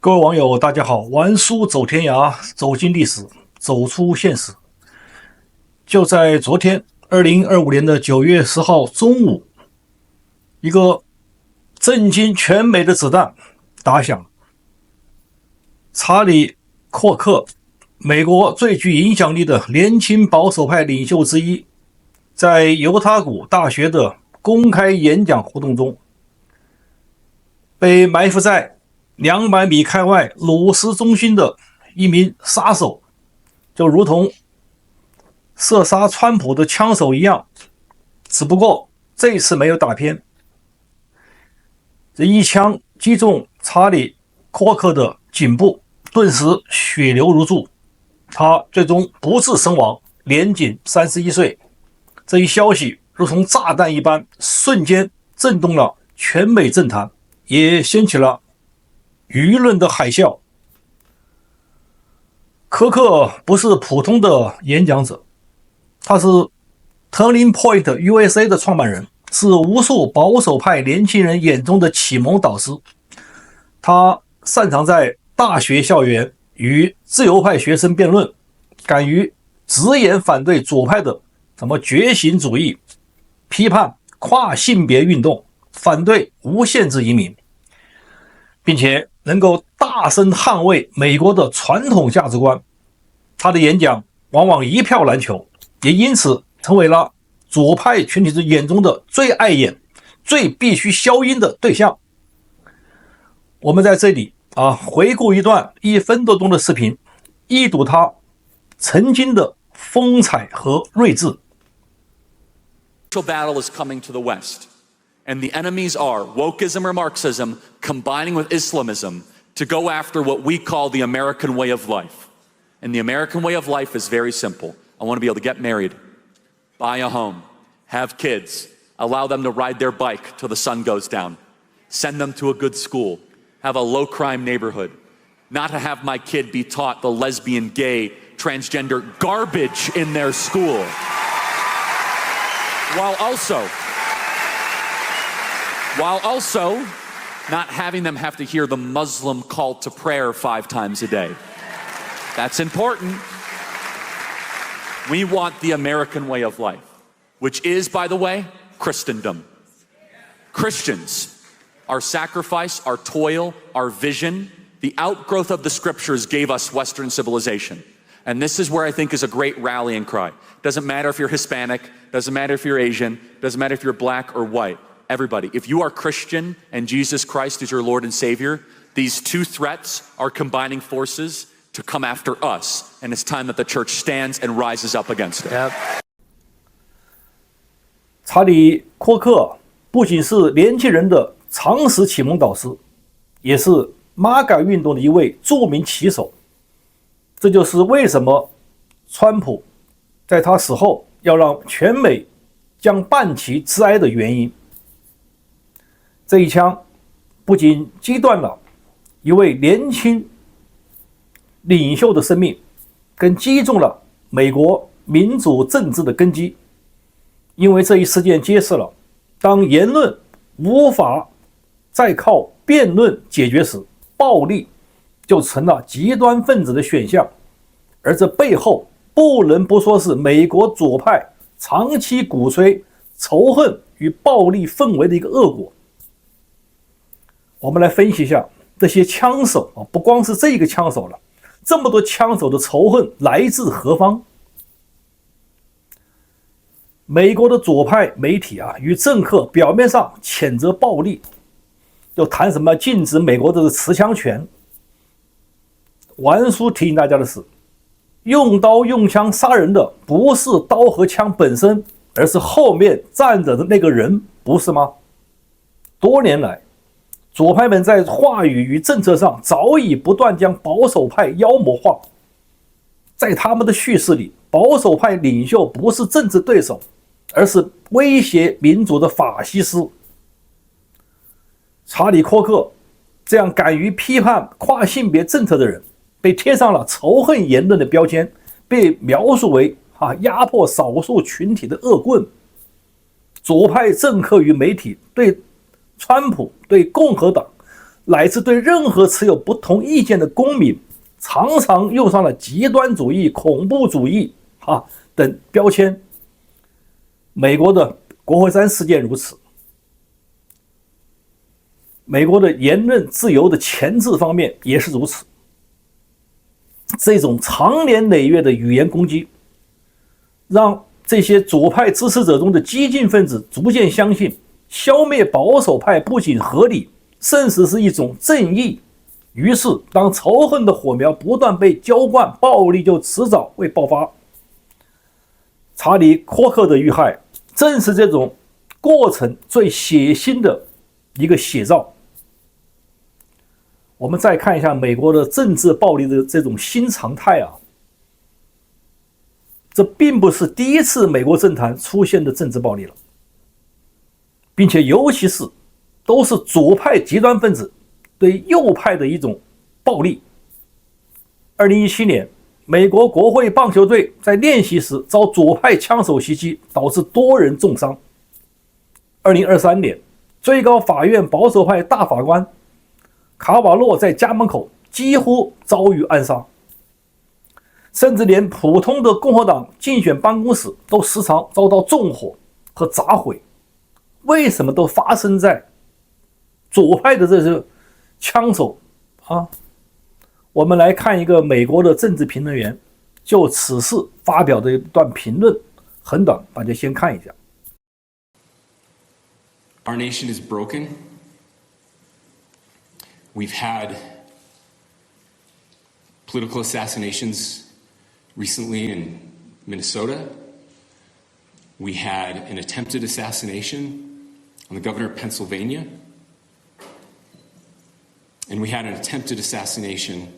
各位网友，大家好！玩书走天涯，走进历史，走出现实。就在昨天，2025年的9月10号中午，一个震惊全美的子弹打响了。查理·库克，美国最具影响力的年轻保守派领袖之一，在犹他谷大学的公开演讲活动中，被埋伏在200米开外鲁斯中心的一名杀手，就如同射杀川普的枪手一样，只不过这次没有打偏。这一枪击中查理·库克的颈部，顿时血流如注，他最终不治身亡，年仅31岁。这一消息如同炸弹一般，瞬间震动了全美政坛，也掀起了舆论的海啸。科克不是普通的演讲者，他是 Turning Point USA 的创办人，是无数保守派年轻人眼中的启蒙导师。他擅长在大学校园与自由派学生辩论，敢于直言反对左派的觉醒主义，批判跨性别运动，反对无限制移民，并且能够大声捍卫美国的传统价值观。他的演讲往往一票难求，也因此成为了左派群体眼中的最碍眼、最必须消音的对象。我们在这里回顾一段1分多钟的视频，一睹他曾经的风采和睿智。Battle is coming to the West, and the enemies are wokeism or Marxism combining with Islamism to go after what we call the American way of life. And the American way of life is very simple. I want to be able to get married, buy a home, have kids, allow them to ride their bike till the sun goes down, send them to a good school, have a low-crime neighborhood, not to have my kid be taught the lesbian, gay, transgender garbage in their school, while also not having them have to hear the Muslim call to prayer 5 times a day. That's important. We want the American way of life, which is, by the way, Christendom. Christians, our sacrifice, our toil, our vision, the outgrowth of the scriptures gave us Western civilization. And this is where I think is a great rallying cry. Doesn't matter if you're Hispanic, doesn't matter if you're Asian, doesn't matter if you're black or white. Everybody, if you are Christian and Jesus Christ is your Lord and Savior, these two threats are combining forces to come after us, and it's time that the church stands and rises up against it. Yep. 查理·库克不仅是年轻人的常识启蒙导师，也是MAGA运动的一位著名旗手。这就是为什么川普在他死后要让全美将半旗致哀的原因。这一枪不仅击断了一位年轻领袖的生命，更击中了美国民主政治的根基。因为这一事件揭示了，当言论无法再靠辩论解决时，暴力就成了极端分子的选项，而这背后不能不说是美国左派长期鼓吹仇恨与暴力氛围的一个恶果。我们来分析一下这些枪手不光是这个枪手了，这么多枪手的仇恨来自何方？美国的左派媒体与政客表面上谴责暴力，又谈什么禁止美国的持枪权。玩书提醒大家的是，用刀用枪杀人的不是刀和枪本身，而是后面站着的那个人，不是吗？多年来，左派们在话语与政策上早已不断将保守派妖魔化。在他们的叙事里，保守派领袖不是政治对手，而是威胁民主的法西斯。查理·库克这样敢于批判跨性别政策的人，被贴上了仇恨言论的标签，被描述为压迫少数群体的恶棍。左派政客与媒体对川普、对共和党乃至对任何持有不同意见的公民，常常用上了极端主义、恐怖主义等标签。美国的国会山事件如此，美国的言论自由的钳制方面也是如此。这种长年累月的语言攻击，让这些左派支持者中的激进分子逐渐相信，消灭保守派不仅合理，甚至是一种正义。于是，当仇恨的火苗不断被浇灌，暴力就迟早会爆发。查理·科克的遇害，正是这种过程最血腥的一个写照。我们再看一下美国的政治暴力的这种新常态这并不是第一次美国政坛出现的政治暴力了，并且尤其是都是左派极端分子对右派的一种暴力。2017年，美国国会棒球队在练习时遭左派枪手袭击，导致多人重伤。2023年，最高法院保守派大法官卡瓦诺在家门口几乎遭遇暗杀，甚至连普通的共和党竞选办公室都时常遭到纵火和砸毁。为什么都发生在左派的这些枪手我们来看一个美国的政治评论员就此事发表的一段评论，很短，大家先看一下。 Our nation is broken. We've had political assassinations recently in Minnesota. We had an attempted assassination on the governor of Pennsylvania. And we had an attempted assassination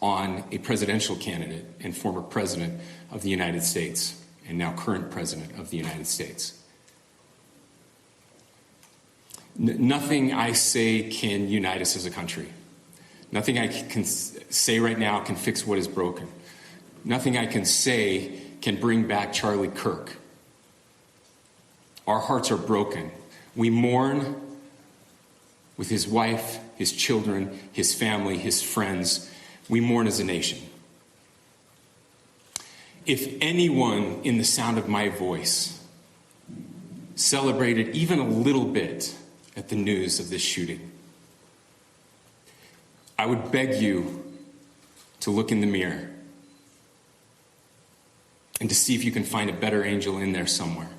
on a presidential candidate and former president of the United States, and now current president of the United States. Nothing I say can unite us as a country. Nothing I can say right now can fix what is broken. Nothing I can say can bring back Charlie Kirk. Our hearts are broken. We mourn with his wife, his children, his family, his friends. We mourn as a nation. If anyone in the sound of my voice celebrated even a little bit at the news of this shooting, I would beg you to look in the mirror and to see if you can find a better angel in there somewhere.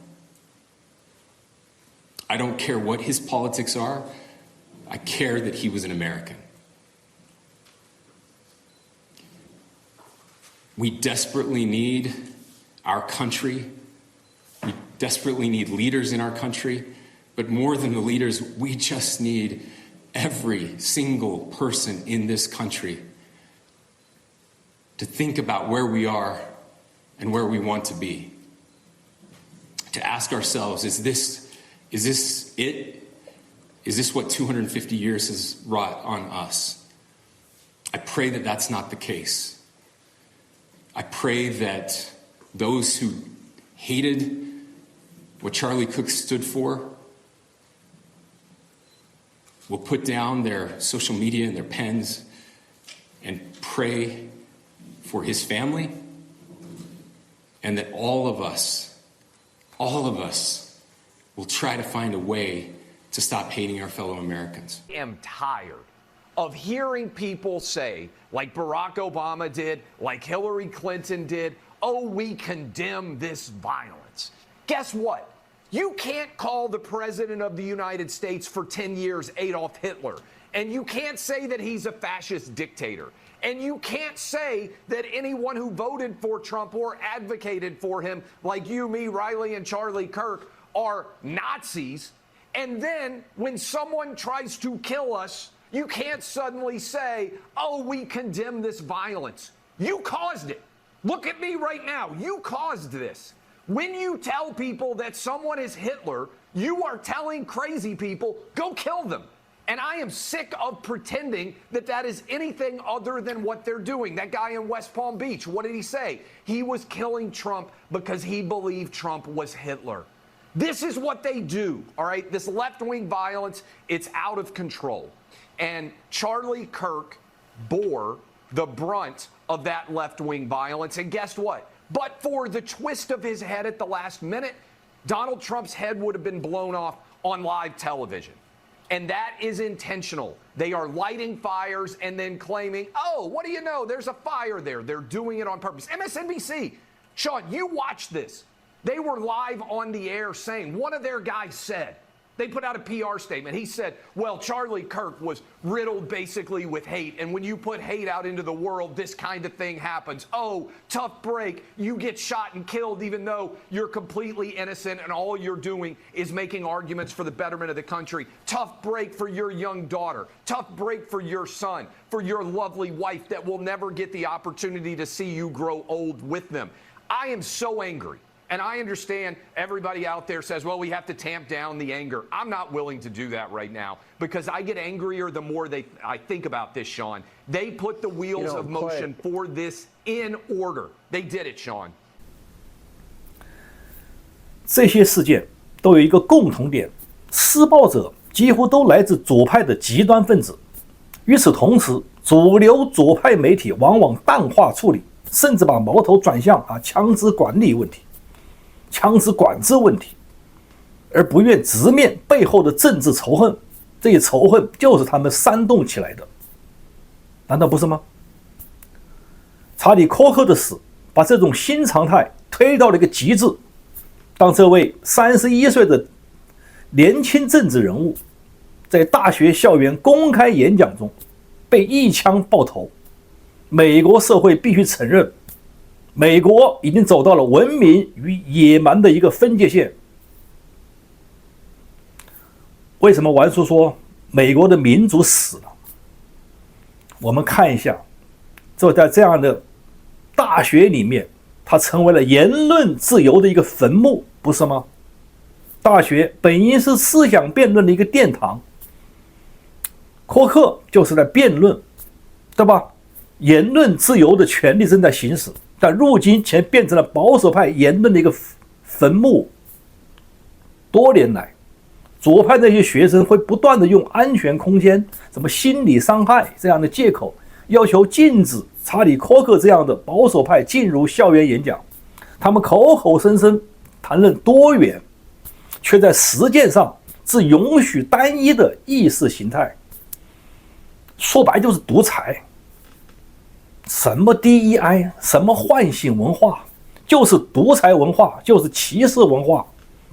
I don't care what his politics are. I care that he was an American. We desperately need our country. We desperately need leaders in our country. But more than the leaders, we just need every single person in this country to think about where we are and where we want to be. To ask ourselves, is this it? Is this what 250 years has wrought on us? I pray that that's not the case. I pray that those who hated what Charlie Kirk stood for will put down their social media and their pens and pray for his family, and that all of us will try to find a way to stop hating our fellow Americans. I am tired of hearing people say, like Barack Obama did, like Hillary Clinton did, oh, we condemn this violence. Guess what? You can't call the President of the United States for 10 years Adolf Hitler, and you can't say that he's a fascist dictator, and you can't say that anyone who voted for Trump or advocated for him, like you, me, Riley, and Charlie Kirk, are Nazis. And then when someone tries to kill us, you can't suddenly say, oh, we condemn this violence. You caused it. Look at me right now. You caused this. When you tell people that someone is Hitler, you are telling crazy people, go kill them. And I am sick of pretending that that is anything other than what they're doing. That guy in West Palm Beach, what did he say? He was killing Trump because he believed Trump was Hitler. This is what they do, all right? This left-wing violence, it's out of control. And Charlie Kirk bore the brunt of that left-wing violence. And guess what? But for the twist of his head at the last minute, Donald Trump's head would have been blown off on live television. And that is intentional. They are lighting fires and then claiming, oh, what do you know? There's a fire there. They're doing it on purpose. MSNBC, Sean, you watch this. They were live on the air saying, one of their guys said, they put out a PR statement. He said, well, Charlie Kirk was riddled basically with hate. And when you put hate out into the world, this kind of thing happens. Oh, tough break. You get shot and killed even though you're completely innocent and all you're doing is making arguments for the betterment of the country. Tough break for your young daughter. Tough break for your son, for your lovely wife that will never get the opportunity to see you grow old with them. I am so angry. And I understand everybody out there says, well, we have to tamp down the anger. I'm not willing to do that right now because I get angrier the more I think about this, Sean. They put the wheels of motion for this in order. They did it, Sean. 这些事件都有一个共同点，施暴者几乎都来自左派的极端分子。与此同时，主流左派媒体往往淡化处理，甚至把矛头转向枪支管理问题。枪支管制问题，而不愿直面背后的政治仇恨，这些仇恨就是他们煽动起来的，难道不是吗？查理·科克的死把这种新常态推到了一个极致。当这位31岁的年轻政治人物在大学校园公开演讲中被一枪爆头，美国社会必须承认，美国已经走到了文明与野蛮的一个分界线。为什么玩叔说美国的民主死了？我们看一下，就在这样的大学里面，它成为了言论自由的一个坟墓，不是吗？大学本应是思想辩论的一个殿堂，科克就是在辩论，对吧？言论自由的权利正在行使，但如今却变成了保守派言论的一个坟墓。多年来，左派那些学生会不断的用安全空间、什么心理伤害这样的借口，要求禁止查理·科克这样的保守派进入校园演讲。他们口口声声谈论多元，却在实践上只允许单一的意识形态。说白就是独裁。什么 DEI， 什么唤醒文化，就是独裁文化，就是歧视文化，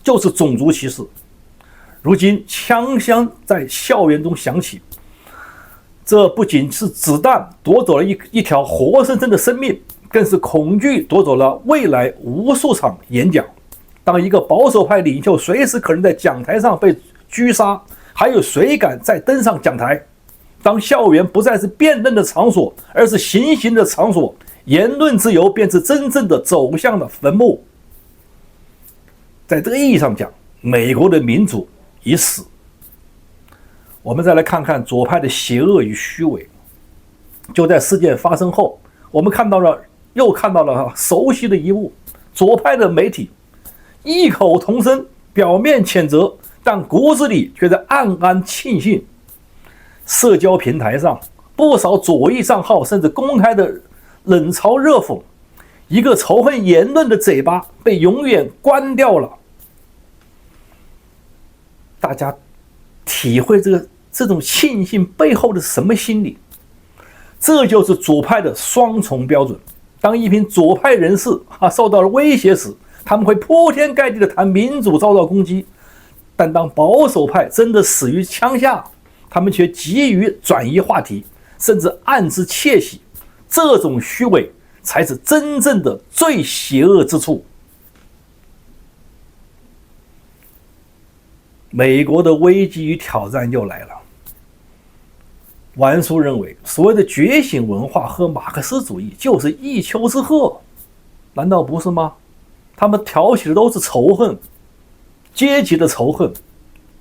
就是种族歧视。如今枪声在校园中响起，这不仅是子弹夺走了一条活生生的生命，更是恐惧夺走了未来无数场演讲。当一个保守派领袖随时可能在讲台上被狙杀，还有谁敢再登上讲台？当校园不再是辩论的场所，而是行刑的场所，言论自由便是真正的走向了坟墓。在这个意义上讲，美国的民主已死。我们再来看看左派的邪恶与虚伪。就在事件发生后，我们又看到了熟悉的一幕：左派的媒体异口同声，表面谴责，但骨子里却在暗暗庆幸。社交平台上，不少左翼账号甚至公开的冷嘲热讽，一个仇恨言论的嘴巴被永远关掉了。大家体会这种庆幸背后的什么心理？这就是左派的双重标准。当一群左派人士受到了威胁时，他们会铺天盖地的谈民主遭到攻击，但当保守派真的死于枪下，他们却急于转移话题，甚至暗自窃喜。这种虚伪才是真正的最邪恶之处。美国的危机与挑战又来了。玩叔认为，所谓的觉醒文化和马克思主义就是一丘之貉，难道不是吗？他们挑起的都是仇恨，阶级的仇恨，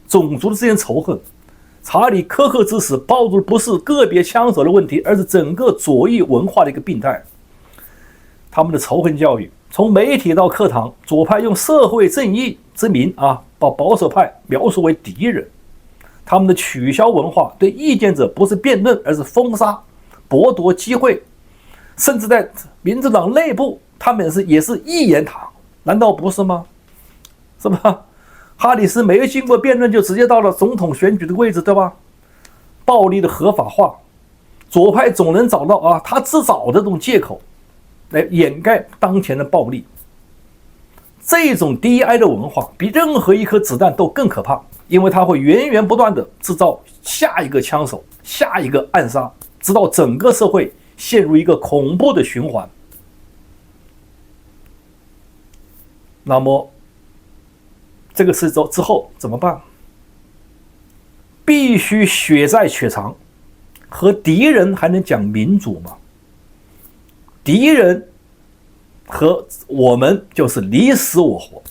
种族之间仇恨。查理·科克之死暴露的不是个别枪手的问题，而是整个左翼文化的一个病态。他们的仇恨教育，从媒体到课堂，左派用社会正义之名啊，把保守派描述为敌人。他们的取消文化对意见者不是辩论，而是封杀、剥夺机会，甚至在民主党内部，他们也是一言堂，难道不是吗？是吧？哈里斯没有经过辩论就直接到了总统选举的位置，对吧？暴力的合法化，左派总能找到他自找的这种借口来掩盖当前的暴力。这种 DEI 的文化比任何一颗子弹都更可怕，因为它会源源不断的制造下一个枪手、下一个暗杀，直到整个社会陷入一个恐怖的循环。那么这个事之后怎么办？必须血债血偿，和敌人还能讲民主吗？敌人和我们就是你死我活，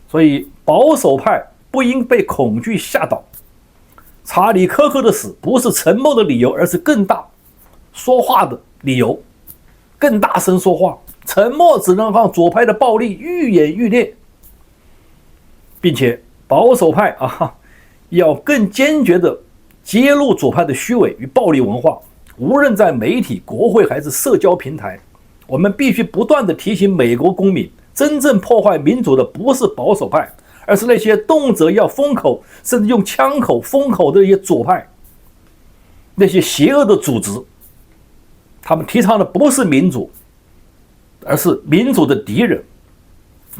所以保守派不应被恐惧吓倒。查理·科克的死不是沉默的理由，而是更大说话的理由，更大声说话。沉默只能让左派的暴力愈演愈烈，并且保守派要更坚决地揭露左派的虚伪与暴力文化，无论在媒体、国会还是社交平台。我们必须不断地提醒美国公民，真正破坏民主的不是保守派，而是那些动辄要封口甚至用枪口封口的一些左派，那些邪恶的组织。他们提倡的不是民主，而是民主的敌人。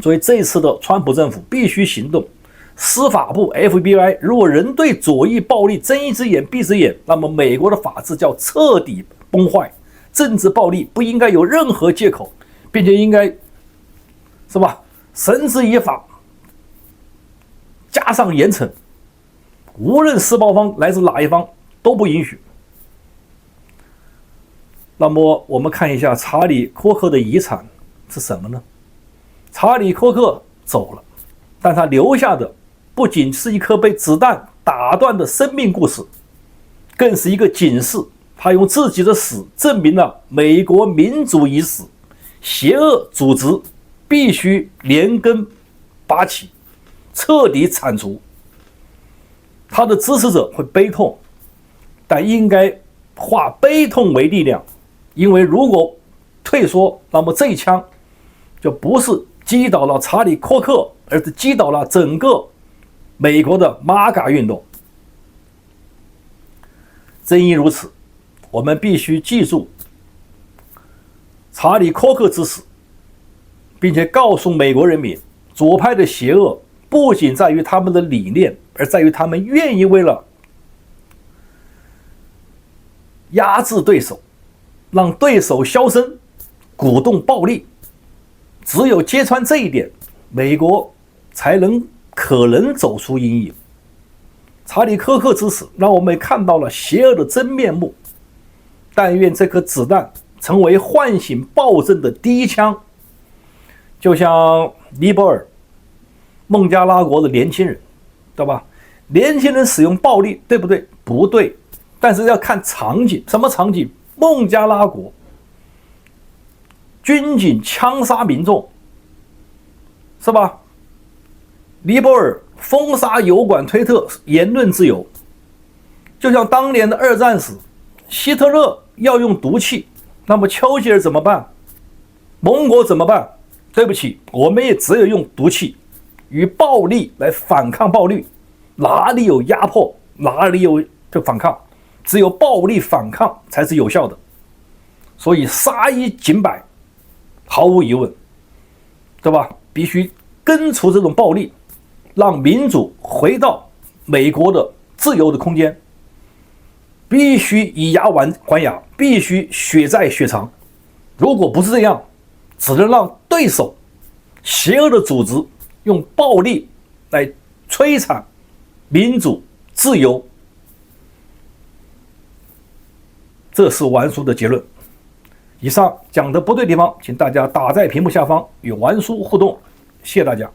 所以这一次的川普政府必须行动。司法部 FBI 如果仍对左翼暴力睁一只眼闭一只眼，那么美国的法治叫彻底崩坏。政治暴力不应该有任何借口，并且应该是吧，绳之以法，加上严惩，无论施暴方来自哪一方都不允许。那么我们看一下查理·科克的遗产是什么呢？查理·科克走了，但他留下的不仅是一颗被子弹打断的生命故事，更是一个警示。他用自己的死证明了美国民主已死，邪恶组织必须连根拔起，彻底铲除。他的支持者会悲痛，但应该化悲痛为力量，因为如果退缩，那么这一枪就不是击倒了查理·科克，而是击倒了整个美国的MAGA运动。正因如此，我们必须记住查理·科克之死，并且告诉美国人民，左派的邪恶不仅在于他们的理念，而在于他们愿意为了压制对手，让对手销声，鼓动暴力。只有揭穿这一点，美国才可能走出阴影。查理·科克之死让我们看到了邪恶的真面目，但愿这颗子弹成为唤醒暴政的第一枪，就像尼泊尔、孟加拉国的年轻人，对吧？年轻人使用暴力，对不对？不对，但是要看场景。什么场景？孟加拉国军警枪杀民众，是吧？尼泊尔封杀油管推特，言论自由。就像当年的二战时，希特勒要用毒气，那么丘吉尔怎么办？盟国怎么办？对不起，我们也只有用毒气与暴力来反抗暴力。哪里有压迫，哪里有就反抗，只有暴力反抗才是有效的。所以杀一儆百，毫无疑问，对吧？必须根除这种暴力，让民主回到美国的自由的空间。必须以牙还牙，必须血债血偿。如果不是这样，只能让对手邪恶的组织用暴力来摧残民主自由。这是玩叔的结论。以上讲的不对地方，请大家打在屏幕下方与玩叔互动，谢谢大家。